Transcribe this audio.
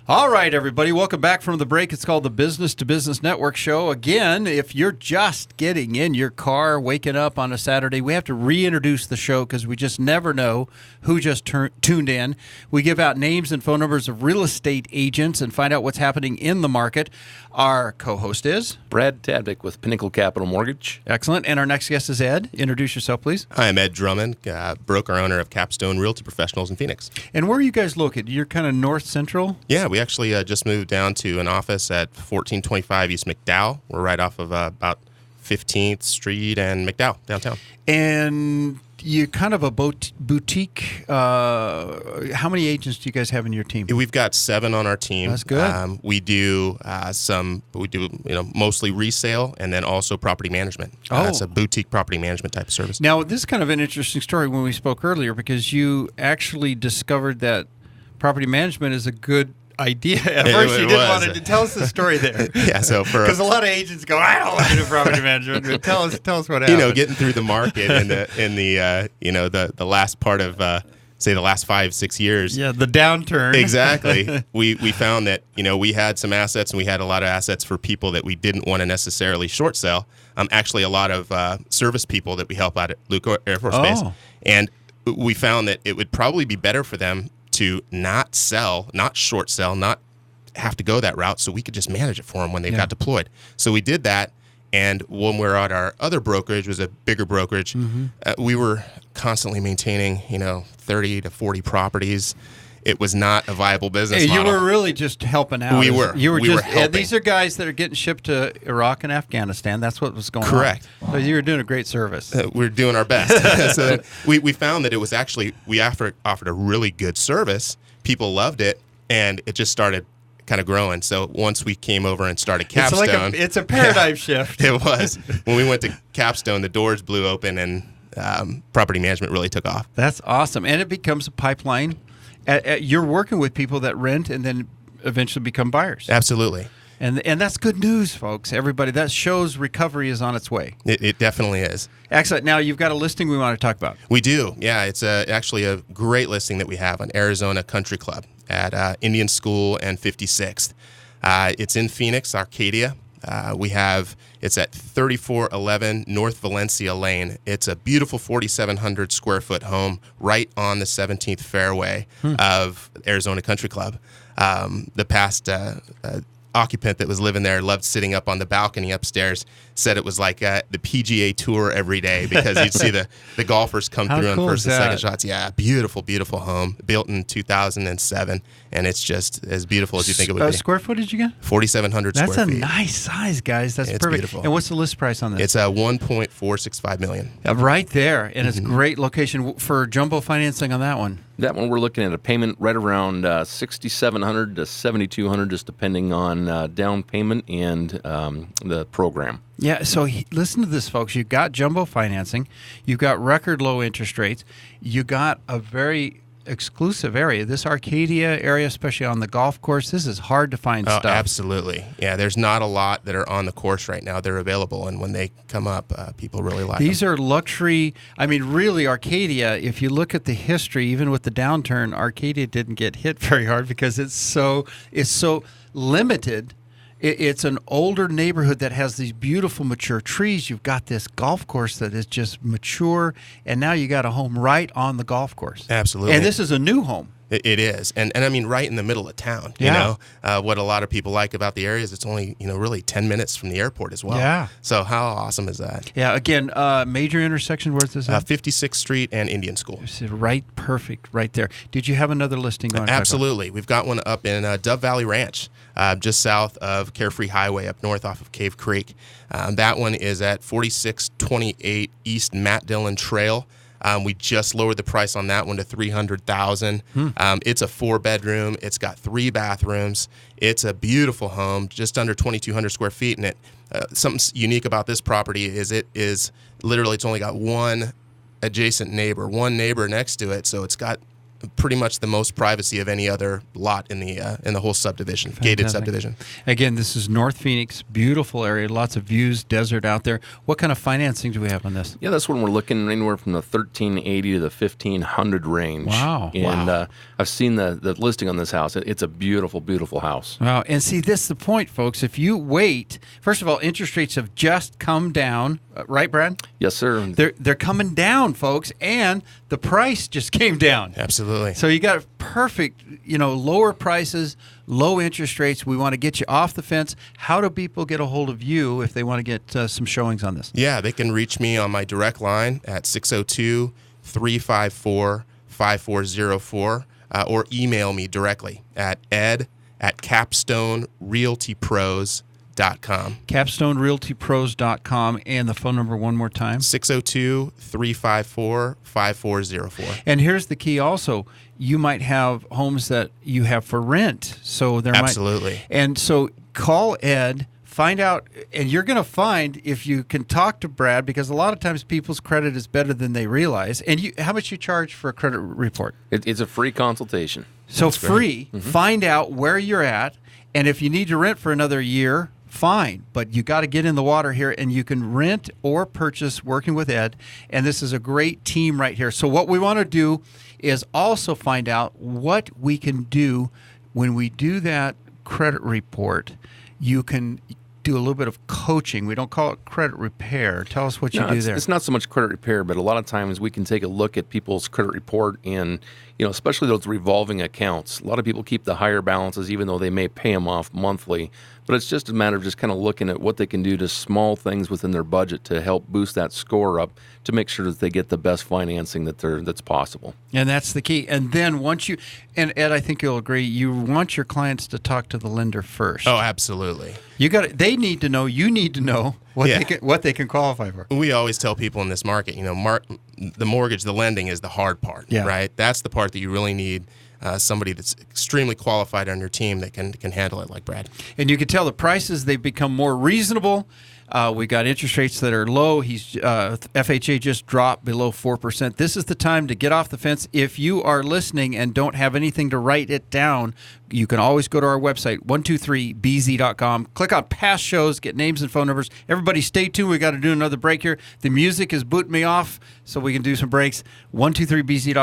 All right, everybody, welcome back from the break. It's called the Business to Business Network Show. Again, if you're just getting in your car, waking up on a Saturday, we have to reintroduce the show because we just never know who just tuned in. We give out names and phone numbers of real estate agents and find out what's happening in the market. Our co-host is Brad Tadvick with Pinnacle Capital Mortgage. Excellent. And our next guest is Ed. Introduce yourself, please. Hi, I'm Ed Drummond, broker-owner of Capstone Realty Professionals in Phoenix. And where are you guys located? You're kind of north-central? Yeah, we actually just moved down to an office at 1425 East McDowell. We're right off of about 15th Street and McDowell, downtown. And you're kind of a boutique. How many agents do you guys have in your team? We've got 7 on our team. That's good. We do mostly resale and then also property management. It's a boutique property management type of service. Now, this is kind of an interesting story when we spoke earlier because you actually discovered that property management is a good idea. At first, you didn't want to tell us the story there. Yeah, so because a lot of agents go, I don't want to do property management. But tell us what happened. Getting through the market in the last part of say the last 5-6 years. Yeah, the downturn. Exactly. We found that we had some assets and we had a lot of assets for people that we didn't want to necessarily short sell. Actually, a lot of service people that we help out at Luke Air Force Base, and we found that it would probably be better for them to not short sell, not have to go that route, so we could just manage it for them when they got deployed. So we did that, and when we were at our other brokerage, was a bigger brokerage, we were constantly maintaining, 30 to 40 properties. It was not a viable business model. You were really just helping out. We were. You were we just. were helping. These are guys that are getting shipped to Iraq and Afghanistan. That's what was going on. Correct. So you were doing a great service. We're doing our best. So we found that it was actually, we offered a really good service. People loved it, and it just started kind of growing. So once we came over and started Capstone. It's a paradigm shift. It was. When we went to Capstone, the doors blew open, and property management really took off. That's awesome. And it becomes a pipeline. You're working with people that rent and then eventually become buyers. Absolutely. And that's good news, folks. Everybody, that shows recovery is on its way. It definitely is. Excellent. Now, you've got a listing we want to talk about. We do. Yeah, it's actually a great listing that we have on Arizona Country Club at Indian School and 56th. It's in Phoenix, Arcadia. It's at 3411 North Valencia Lane. It's a beautiful 4,700 square foot home right on the 17th fairway of Arizona Country Club. The past occupant that was living there loved sitting up on the balcony upstairs, said it was like the PGA Tour every day because you'd see the golfers come through on first and second shots. Yeah, beautiful, beautiful home, built in 2007, and it's just as beautiful as you think it would be. Square footage again? 4,700 square feet. That's a nice size, guys. That's perfect. Beautiful. And what's the list price on this? It's $1.465 million. Right there, and it's a great location for jumbo financing on that one. That one we're looking at a payment right around $6,700 to $7,200, just depending on down payment and the program. Yeah, so listen to this, folks. You've got jumbo financing. You've got record low interest rates. You got a very exclusive area. This Arcadia area, especially on the golf course, this is hard to find stuff. Absolutely. Yeah, there's not a lot that are on the course right now. They're available, and when they come up, people really like These them. are luxury. I mean, really, Arcadia, if you look at the history, even with the downturn, Arcadia didn't get hit very hard because it's so limited. It's an older neighborhood that has these beautiful mature trees. You've got this golf course that is just mature, and now you got a home right on the golf course. Absolutely. And this is a new home. It is. And I mean, right in the middle of town. Yeah. What a lot of people like about the area is it's only, really 10 minutes from the airport as well. Yeah. So how awesome is that? Yeah. Again, major intersection, where's this at? 56th Street and Indian School. Right, perfect, right there. Did you have another listing on? Absolutely. We've got one up in Dove Valley Ranch, just south of Carefree Highway up north off of Cave Creek. That one is at 4628 East Matt Dillon Trail. We just lowered the price on that one to $300,000. It's a 4-bedroom. It's got 3 bathrooms. It's a beautiful home, just under 2,200 square feet. And something unique about this property is it's only got one adjacent neighbor, one neighbor next to it. So it's got pretty much the most privacy of any other lot in the whole subdivision, gated subdivision. Again, this is North Phoenix, beautiful area, lots of views, desert out there. What kind of financing do we have on this? Yeah, that's when we're looking anywhere from the $1,380 to the $1,500 range. Wow. And I've seen the listing on this house. It's a beautiful, beautiful house. Wow. And see, this is the point, folks. If you wait, first of all, interest rates have just come down, right, Brad? Yes, sir. They're coming down, folks, and the price just came down. Absolutely. So you got perfect, lower prices, low interest rates. We want to get you off the fence. How do people get a hold of you if they want to get some showings on this? Yeah, they can reach me on my direct line at 602-354-5404 or email me directly at ed@capstonerealtypros.com. CapstoneRealtyPros.com, and the phone number one more time. 602-354-5404. And here's the key also. You might have homes that you have for rent. So there Absolutely. And so call Ed, find out, and you're going to find if you can talk to Brad, because a lot of times people's credit is better than they realize. And how much you charge for a credit report? It's a free consultation. So That's free. great. Find out where you're at, and if you need to rent for another year, fine, but you got to get in the water here, and you can rent or purchase working with Ed, and this is a great team right here. So what we want to do is also find out what we can do when we do that credit report. You can do a little bit of coaching. We don't call it credit repair. Tell us what you do there. It's not so much credit repair, but a lot of times we can take a look at people's credit report and, especially those revolving accounts. A lot of people keep the higher balances even though they may pay them off monthly. But it's just a matter of just kind of looking at what they can do to small things within their budget to help boost that score up to make sure that they get the best financing that's possible. And that's the key. And then and Ed, I think you'll agree, you want your clients to talk to the lender first. Oh, absolutely. They need to know, you need to know what they can qualify for. We always tell people in this market, the mortgage, the lending is the hard part, right? That's the part that you really need somebody that's extremely qualified on your team that can handle it like Brad. And you can tell the prices, they've become more reasonable. We got interest rates that are low. FHA just dropped below 4%. This is the time to get off the fence. If you are listening and don't have anything to write it down, you can always go to our website, 123bz.com. Click on past shows, get names and phone numbers. Everybody stay tuned. We got to do another break here. The music is booting me off, so we can do some breaks. 123bz.com.